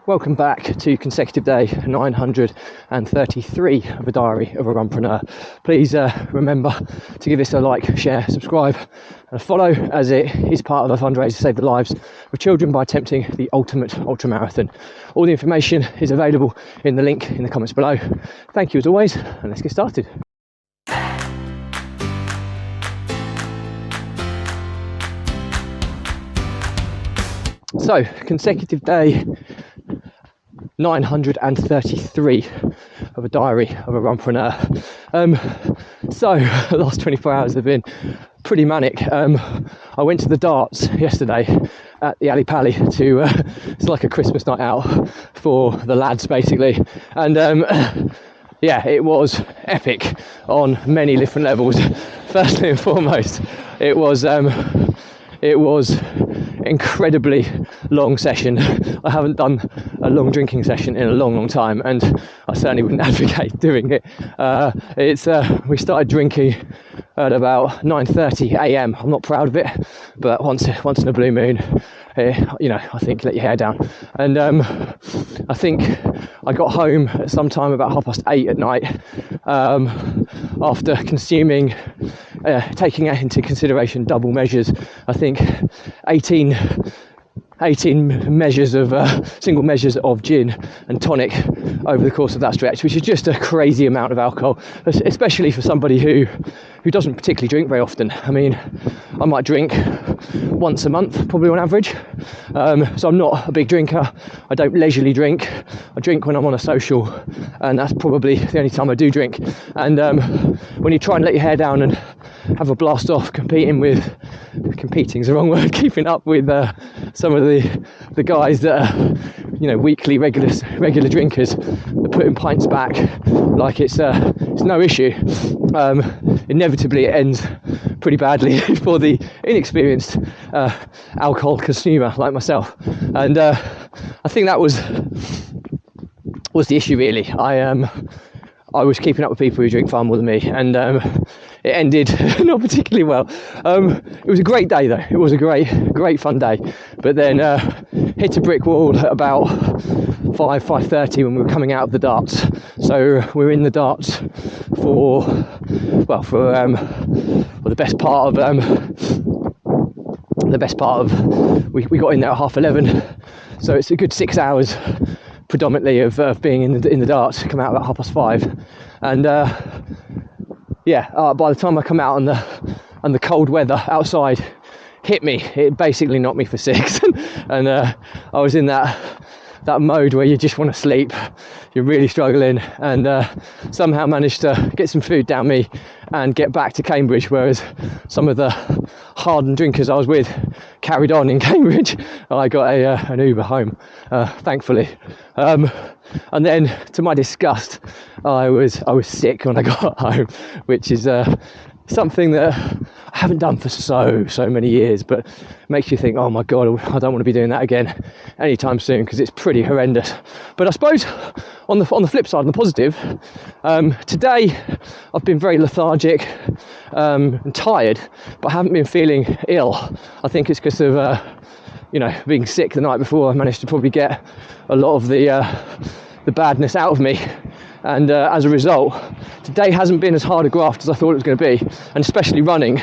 Welcome back to consecutive day 933 of a diary of a runpreneur. Please remember to give this a like, share, subscribe and a follow, as it is part of a fundraiser to save the lives of children by attempting the ultimate ultramarathon. All the information is available in the link in the comments below. Thank you as always, and let's get started. So, consecutive day 933 of a diary of a runpreneur. So the last 24 hours have been pretty manic. I went to the darts yesterday at the Ali Pali to it's like a Christmas night out for the lads basically, and yeah, it was epic on many different levels. Firstly and foremost, it was incredibly long session. I haven't done a long drinking session in a long time, and I certainly wouldn't advocate doing it. We started drinking at about 9:30 a.m. I'm not proud of it, but once in a blue moon, I think let your hair down. And I think I got home at some time about 8:30 at night, after consuming, taking into consideration double measures, I think 18 measures of single measures of gin and tonic over the course of that stretch, which is just a crazy amount of alcohol, especially for somebody who doesn't particularly drink very often. I mean, I might drink once a month probably on average, so I'm not a big drinker. I don't leisurely drink. I drink when I'm on a social, and that's probably the only time I do drink. And when you try and let your hair down and have a blast off competing is the wrong word, keeping up with some of the guys that are, weekly regular drinkers, that putting pints back like it's no issue, inevitably it ends pretty badly for the inexperienced alcohol consumer like myself. And I think that was the issue really. I was keeping up with people who drink far more than me, and it ended not particularly well. It was a great day though. It was a great fun day, but then hit a brick wall at about 5:30 when we were coming out of the darts. So we were in the darts for the best part of we got in there at 11:30, so it's a good 6 hours predominantly of being in the darts. Come out about 5:30, and by the time I come out and the cold weather outside hit me, it basically knocked me for six. And I was in that mode where you just want to sleep, you're really struggling, and somehow managed to get some food down me and get back to Cambridge, whereas some of the hardened drinkers I was with carried on in Cambridge. I got an Uber home, thankfully, and then to my disgust I was sick when I got home, which is something that I haven't done for so many years, but makes you think, oh my god, I don't want to be doing that again anytime soon, because it's pretty horrendous. But I suppose on the flip side, on the positive, today I've been very lethargic and tired, but I haven't been feeling ill. I think it's because of being sick the night before. I managed to probably get a lot of the badness out of me, and as a result, today hasn't been as hard a graft as I thought it was going to be, and especially running,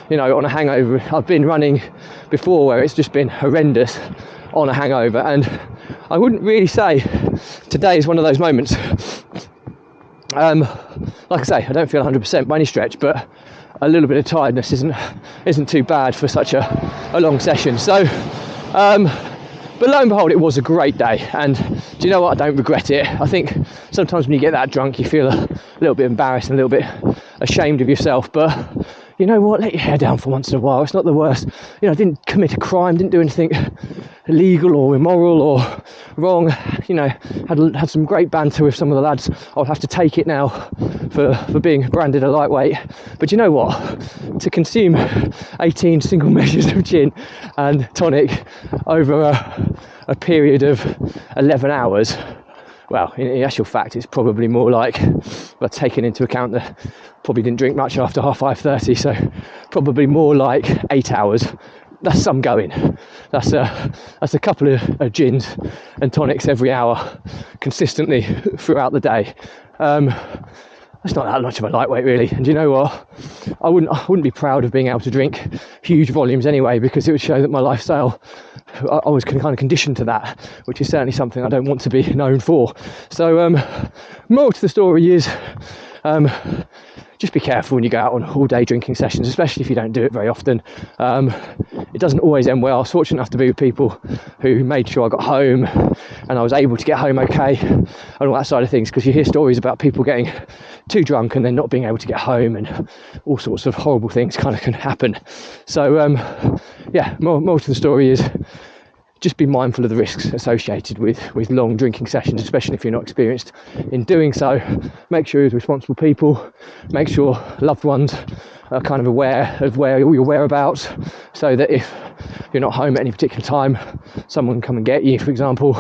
on a hangover. I've been running before where it's just been horrendous on a hangover, and I wouldn't really say today is one of those moments. Like I say, I don't feel 100% by any stretch, but a little bit of tiredness isn't too bad for such a long session. So but lo and behold, it was a great day, and do you know what? I don't regret it. I think sometimes when you get that drunk, you feel a little bit embarrassed and a little bit ashamed of yourself, but you know what? Let your hair down for once in a while. It's not the worst. I didn't commit a crime, didn't do anything illegal or immoral or wrong. Had some great banter with some of the lads. I'll have to take it now for being branded a lightweight. But you know what? To consume 18 single measures of gin and tonic over a period of 11 hours, well, in actual fact, it's probably more like, but taking into account that probably didn't drink much after 5:30, so probably more like 8 hours that's some going. That's a couple of gins and tonics every hour consistently throughout the day. It's not that much of a lightweight, really. And you know what? I wouldn't be proud of being able to drink huge volumes anyway, because it would show that my lifestyle, I was kind of conditioned to that, which is certainly something I don't want to be known for. So more to the story is just be careful when you go out on all-day drinking sessions, especially if you don't do it very often. It doesn't always end well. I was fortunate enough to be with people who made sure I got home and I was able to get home okay and all that side of things, because you hear stories about people getting too drunk and then not being able to get home, and all sorts of horrible things kind of can happen. So more to the story is just be mindful of the risks associated with long drinking sessions, especially if you're not experienced in doing so. Make sure you're responsible people, make sure loved ones are kind of aware of where your whereabouts, so that if you're not home at any particular time, someone can come and get you, for example.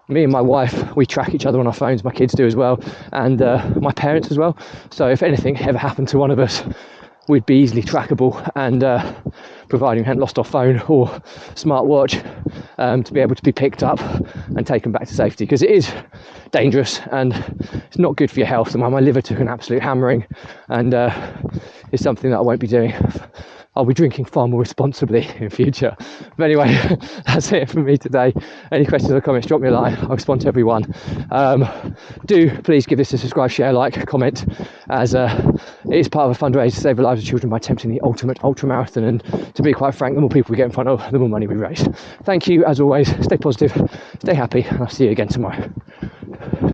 Me and my wife, we track each other on our phones, my kids do as well, and my parents as well. So if anything ever happened to one of us, we'd be easily trackable, and providing we hadn't lost our phone or smartwatch, to be able to be picked up and taken back to safety, because it is dangerous and it's not good for your health. And my liver took an absolute hammering, and it's something that I won't be doing. I'll be drinking far more responsibly in future. But anyway, that's it for me today. Any questions or comments, drop me a line. I'll respond to everyone. Do please give this a subscribe, share, like, comment, as it is part of a fundraiser to save the lives of children by attempting the ultimate ultra marathon. And to be quite frank, the more people we get in front of, the more money we raise. Thank you, as always. Stay positive, stay happy, and I'll see you again tomorrow.